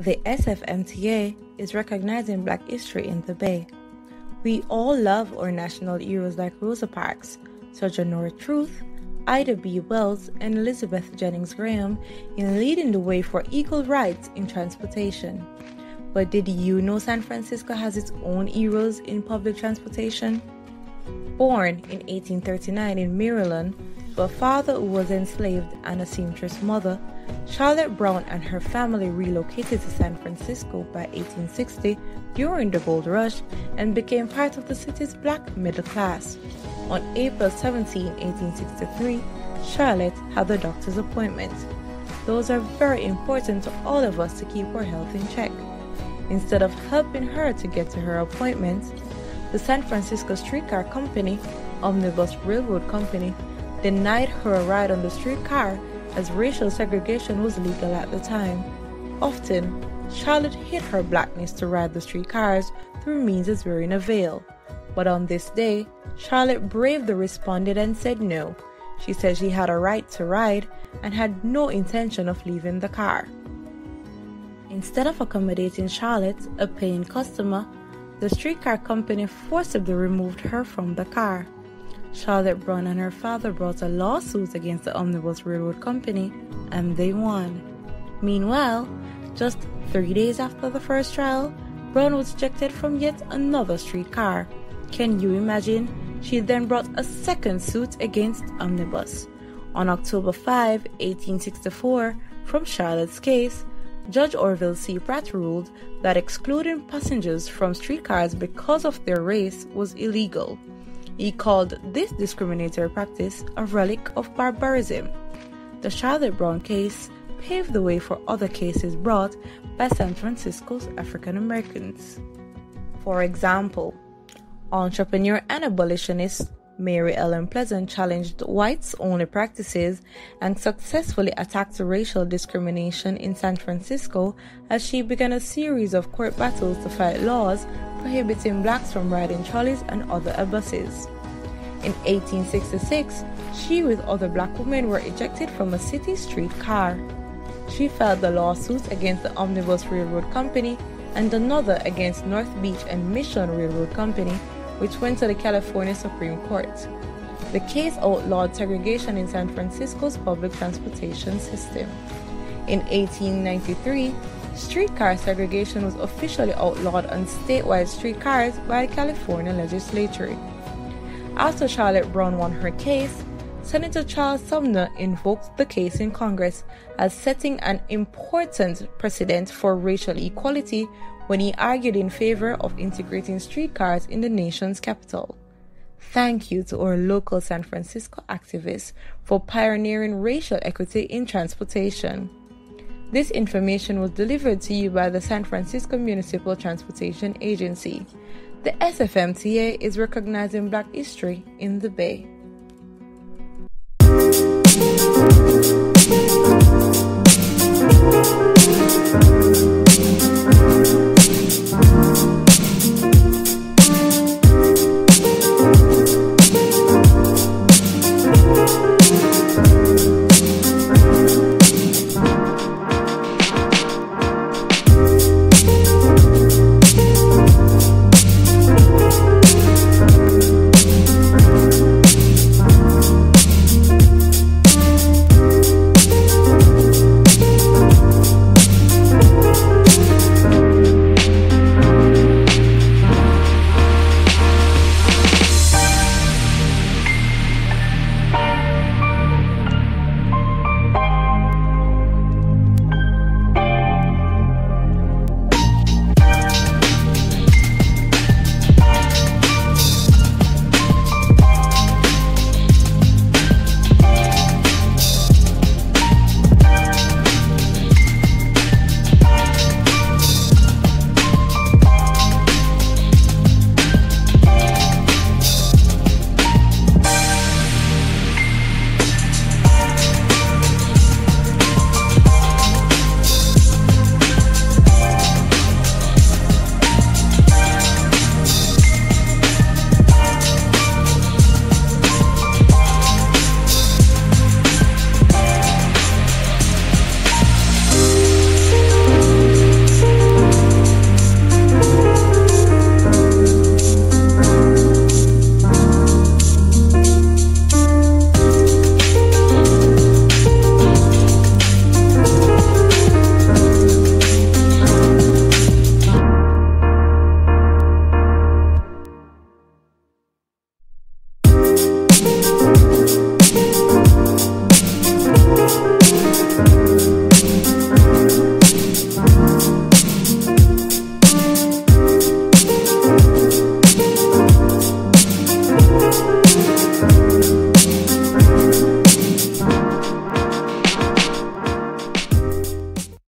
The SFMTA is recognizing Black history in the Bay. We all love our national heroes like Rosa Parks, Sojourner Truth, Ida B. Wells, and Elizabeth Jennings Graham in leading the way for equal rights in transportation. But did you know San Francisco has its own heroes in public transportation? Born in 1839 in Maryland to a father who was enslaved and a seamstress mother, Charlotte Brown and her family relocated to San Francisco by 1860 during the Gold Rush and became part of the city's black middle class. On April 17, 1863, Charlotte had a doctor's appointment. Those are very important to all of us to keep our health in check. Instead of helping her to get to her appointment, the San Francisco Streetcar Company, Omnibus Railroad Company, denied her a ride on the streetcar as racial segregation was legal at the time. Often, Charlotte hid her blackness to ride the streetcars through means as wearing a veil. But on this day, Charlotte bravely responded and said no. She said she had a right to ride and had no intention of leaving the car. Instead of accommodating Charlotte, a paying customer, the streetcar company forcibly removed her from the car. Charlotte Brown and her father brought a lawsuit against the Omnibus Railroad Company, and they won. Meanwhile, just 3 days after the first trial, Brown was ejected from yet another streetcar. Can you imagine? She then brought a second suit against Omnibus. On October 5, 1864, from Charlotte's case, Judge Orville C. Pratt ruled that excluding passengers from streetcars because of their race was illegal. He called this discriminatory practice a relic of barbarism. The Charlotte Brown case paved the way for other cases brought by San Francisco's African Americans. For example, entrepreneur and abolitionist Mary Ellen Pleasant challenged whites-only practices and successfully attacked racial discrimination in San Francisco as she began a series of court battles to fight laws prohibiting blacks from riding trolleys and other buses. In 1866, she with other black women were ejected from a city streetcar. She filed the lawsuit against the Omnibus Railroad Company and another against North Beach and Mission Railroad Company, which went to the California Supreme Court. The case outlawed segregation in San Francisco's public transportation system. In 1893, streetcar segregation was officially outlawed on statewide streetcars by the California legislature. After Charlotte Brown won her case, Senator Charles Sumner invoked the case in Congress as setting an important precedent for racial equality when he argued in favor of integrating streetcars in the nation's capital. Thank you to our local San Francisco activists for pioneering racial equity in transportation. This information was delivered to you by the San Francisco Municipal Transportation Agency. The SFMTA is recognizing Black history in the Bay.